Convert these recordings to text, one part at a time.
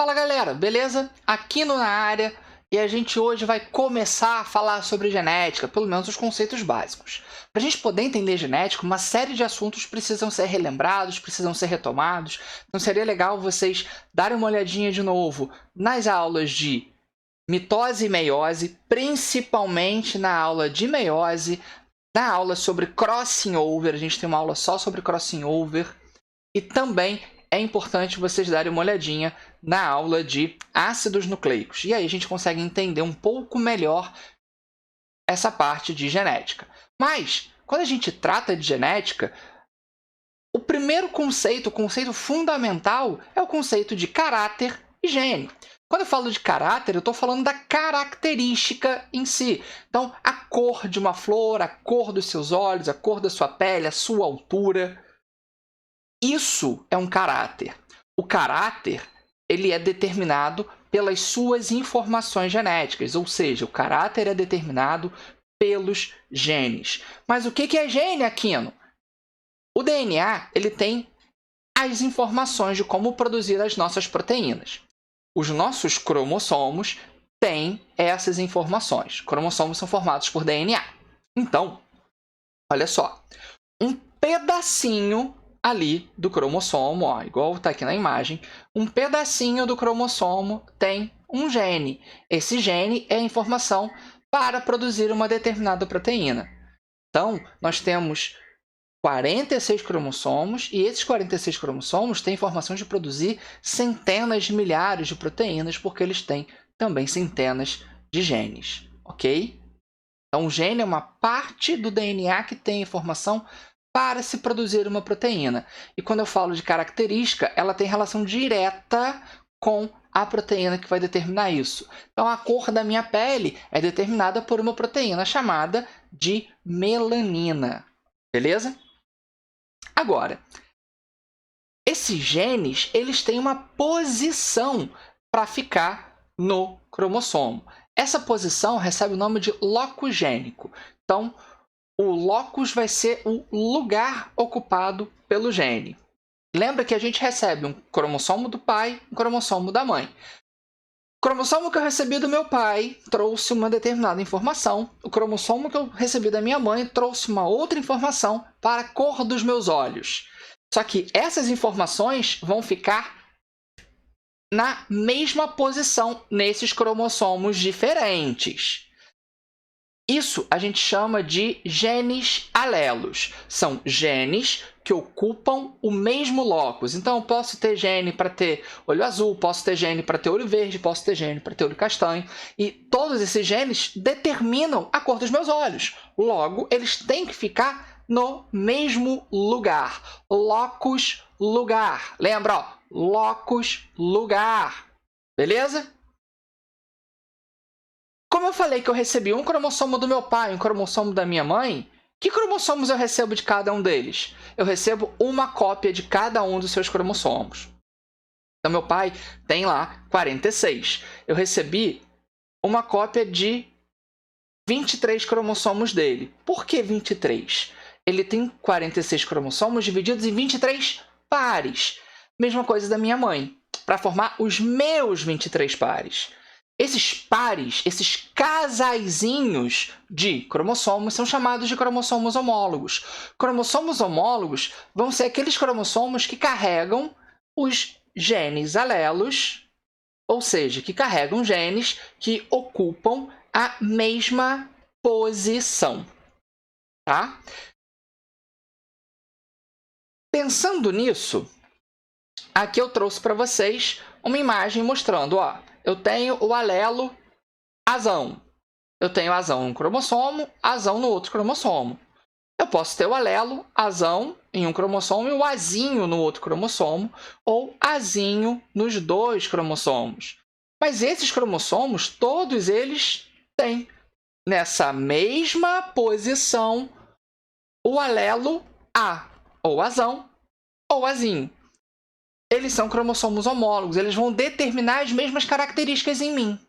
Fala galera, beleza? Aqui na área e a gente hoje vai começar a falar sobre genética, pelo menos os conceitos básicos. Para a gente poder entender genética, uma série de assuntos precisam ser relembrados, precisam ser retomados. Então seria legal vocês darem uma olhadinha de novo nas aulas de mitose e meiose, principalmente na aula de meiose, na aula sobre crossing over, a gente tem uma aula só sobre crossing over, e também é importante vocês darem uma olhadinha na aula de ácidos nucleicos. E aí a gente consegue entender um pouco melhor essa parte de genética. Mas, quando a gente trata de genética, o primeiro conceito, o conceito fundamental, é o conceito de caráter e gene. Quando eu falo de caráter, eu estou falando da característica em si. Então, a cor de uma flor, a cor dos seus olhos, a cor da sua pele, a sua altura. Isso é um caráter. O caráter, ele é determinado pelas suas informações genéticas, ou seja, o caráter é determinado pelos genes. Mas o que é gene, Aquino? O DNA, ele tem as informações de como produzir as nossas proteínas. Os nossos cromossomos têm essas informações. Cromossomos são formados por DNA. Então, olha só, um pedacinho ali do cromossomo, ó, igual está aqui na imagem, um pedacinho do cromossomo tem um gene. Esse gene é a informação para produzir uma determinada proteína. Então, nós temos 46 cromossomos e esses 46 cromossomos têm informação de produzir centenas de milhares de proteínas, porque eles têm também centenas de genes, ok? Então, o gene é uma parte do DNA que tem informação para se produzir uma proteína. E quando eu falo de característica, ela tem relação direta com a proteína que vai determinar isso. Então, a cor da minha pele é determinada por uma proteína chamada de melanina. Beleza? Agora, esses genes, eles têm uma posição para ficar no cromossomo. Essa posição recebe o nome de locus gênico. Então, o locus vai ser o lugar ocupado pelo gene. Lembra que a gente recebe um cromossomo do pai e um cromossomo da mãe. O cromossomo que eu recebi do meu pai trouxe uma determinada informação. O cromossomo que eu recebi da minha mãe trouxe uma outra informação para a cor dos meus olhos. Só que essas informações vão ficar na mesma posição nesses cromossomos diferentes. Isso a gente chama de genes alelos. São genes que ocupam o mesmo locus. Então, eu posso ter gene para ter olho azul, posso ter gene para ter olho verde, posso ter gene para ter olho castanho. E todos esses genes determinam a cor dos meus olhos. Logo, eles têm que ficar no mesmo lugar. Locus, lugar. Lembra, ó? Locus, lugar. Beleza? Como eu falei que eu recebi um cromossomo do meu pai e um cromossomo da minha mãe, que cromossomos eu recebo de cada um deles? Eu recebo uma cópia de cada um dos seus cromossomos. Então, meu pai tem lá 46. Eu recebi uma cópia de 23 cromossomos dele. Por que 23? Ele tem 46 cromossomos divididos em 23 pares. Mesma coisa da minha mãe, para formar os meus 23 pares. Esses pares, esses casaizinhos de cromossomos são chamados de cromossomos homólogos. Cromossomos homólogos vão ser aqueles cromossomos que carregam os genes alelos, ou seja, que carregam genes que ocupam a mesma posição. Tá? Pensando nisso, aqui eu trouxe para vocês uma imagem mostrando, ó, eu tenho o alelo azão. Eu tenho azão em um cromossomo, azão no outro cromossomo. Eu posso ter o alelo azão em um cromossomo e o azinho no outro cromossomo, ou azinho nos dois cromossomos. Mas esses cromossomos, todos eles têm nessa mesma posição o alelo A, ou azão, ou azinho. Eles são cromossomos homólogos, eles vão determinar as mesmas características em mim.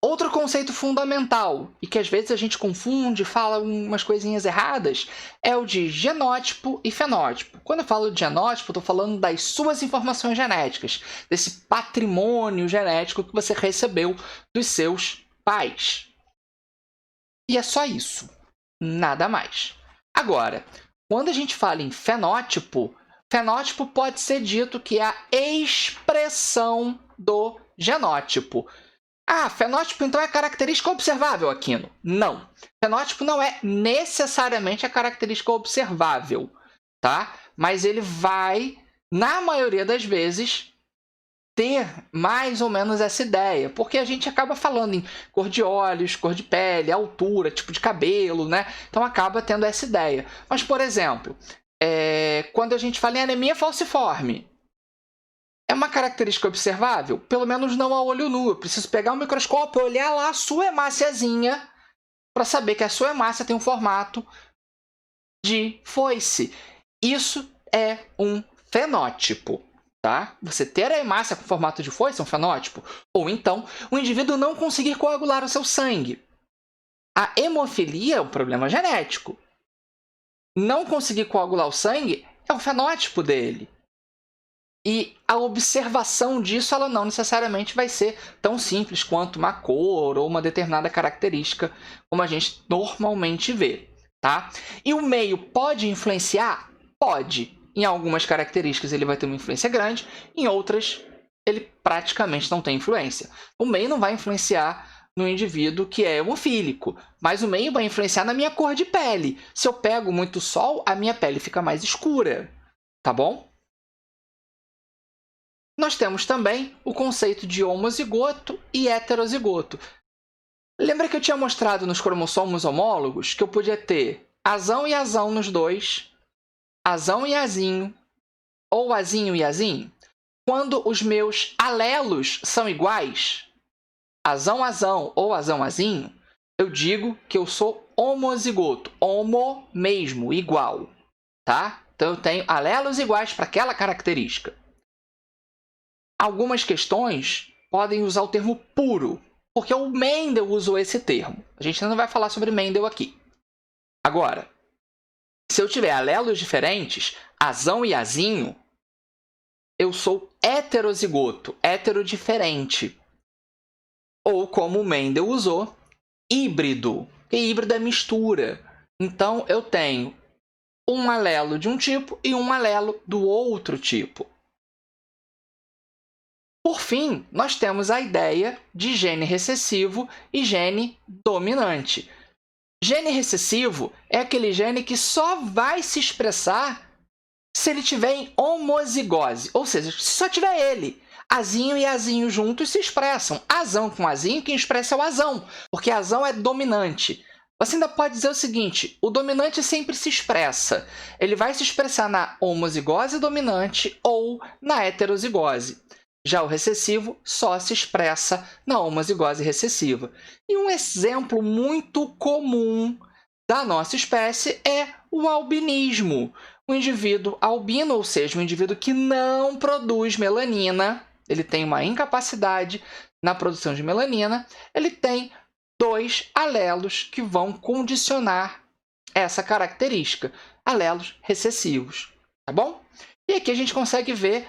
Outro conceito fundamental, e que às vezes a gente confunde, fala umas coisinhas erradas, é o de genótipo e fenótipo. Quando eu falo de genótipo, estou falando das suas informações genéticas, desse patrimônio genético que você recebeu dos seus pais. E é só isso, nada mais. Agora, quando a gente fala em fenótipo, fenótipo pode ser dito que é a expressão do genótipo. Ah, fenótipo então é característica observável, Aquino? Não. Fenótipo não é necessariamente a característica observável, tá? Mas ele vai, na maioria das vezes, ter mais ou menos essa ideia, porque a gente acaba falando em cor de olhos, cor de pele, altura, tipo de cabelo, né? Então acaba tendo essa ideia. Mas, por exemplo, quando a gente fala em anemia falciforme, é uma característica observável? Pelo menos não a olho nu. Eu preciso pegar um microscópio e olhar lá a sua hemáciazinha para saber que a sua hemácia tem um formato de foice. Isso é um fenótipo, tá? Você ter a hemácia com formato de foice é um fenótipo. Ou então, o indivíduo não conseguir coagular o seu sangue. A hemofilia é um problema genético. Não conseguir coagular o sangue é um fenótipo dele. E a observação disso ela não necessariamente vai ser tão simples quanto uma cor ou uma determinada característica como a gente normalmente vê, tá? E o meio pode influenciar? Pode. Em algumas características ele vai ter uma influência grande, em outras ele praticamente não tem influência. O meio não vai influenciar no indivíduo que é hemofílico, mas o meio vai influenciar na minha cor de pele. Se eu pego muito sol, a minha pele fica mais escura, tá bom? Nós temos também o conceito de homozigoto e heterozigoto. Lembra que eu tinha mostrado nos cromossomos homólogos que eu podia ter azão e azão nos dois, azão e azinho, ou azinho e azinho? Quando os meus alelos são iguais, azão, azão ou azão, azinho, eu digo que eu sou homozigoto. Homo mesmo, igual, tá? Então eu tenho alelos iguais para aquela característica. Algumas questões podem usar o termo puro, porque o Mendel usou esse termo. A gente não vai falar sobre Mendel aqui. Agora, se eu tiver alelos diferentes, azão e azinho, eu sou heterozigoto, heterodiferente. Ou como o Mendel usou, híbrido, porque híbrido é mistura. Então, eu tenho um alelo de um tipo e um alelo do outro tipo. Por fim, nós temos a ideia de gene recessivo e gene dominante. Gene recessivo é aquele gene que só vai se expressar se ele tiver em homozigose, ou seja, se só tiver ele. Azinho e azinho juntos se expressam. Azão com azinho, quem expressa é o azão, porque azão é dominante. Você ainda pode dizer o seguinte, o dominante sempre se expressa. Ele vai se expressar na homozigose dominante ou na heterozigose. Já o recessivo só se expressa na homozigose recessiva. E um exemplo muito comum da nossa espécie é o albinismo. O indivíduo albino, ou seja, um indivíduo que não produz melanina, ele tem uma incapacidade na produção de melanina, ele tem 2 alelos que vão condicionar essa característica, alelos recessivos, tá bom? E aqui a gente consegue ver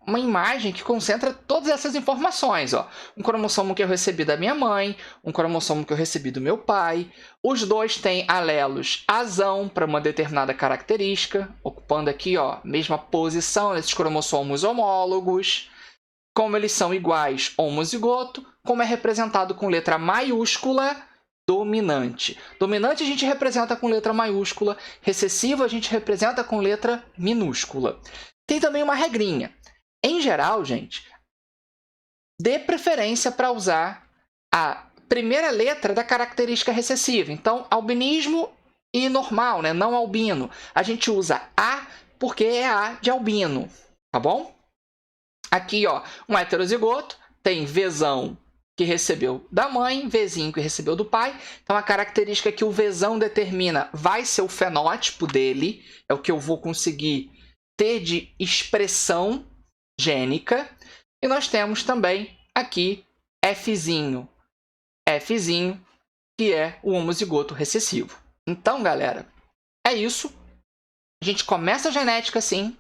uma imagem que concentra todas essas informações. Ó. Um cromossomo que eu recebi da minha mãe, um cromossomo que eu recebi do meu pai. Os dois têm alelos azão para uma determinada característica, ocupando aqui a mesma posição nesses cromossomos homólogos. Como eles são iguais, homozigoto, como é representado com letra maiúscula, dominante. Dominante a gente representa com letra maiúscula, recessivo a gente representa com letra minúscula. Tem também uma regrinha. Em geral, gente, dê preferência para usar a primeira letra da característica recessiva. Então, albinismo e normal, né? Não albino. A gente usa A porque é A de albino, tá bom? Aqui, ó, um heterozigoto tem Vzão que recebeu da mãe, Vzinho que recebeu do pai. Então, a característica que o Vzão determina vai ser o fenótipo dele, é o que eu vou conseguir ter de expressão gênica. E nós temos também aqui Fzinho Fzinho, que é o homozigoto recessivo. Então, galera, é isso. A gente começa a genética assim.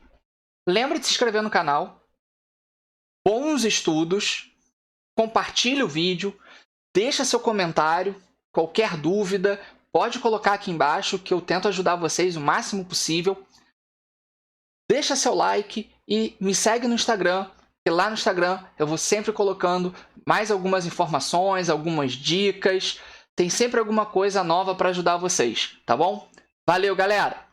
Lembra de se inscrever no canal. Bons estudos. Compartilhe o vídeo. Deixa seu comentário. Qualquer dúvida, pode colocar aqui embaixo que eu tento ajudar vocês o máximo possível. Deixa seu like e me segue no Instagram, porque lá no Instagram eu vou sempre colocando mais algumas informações, algumas dicas. Tem sempre alguma coisa nova para ajudar vocês, tá bom? Valeu, galera!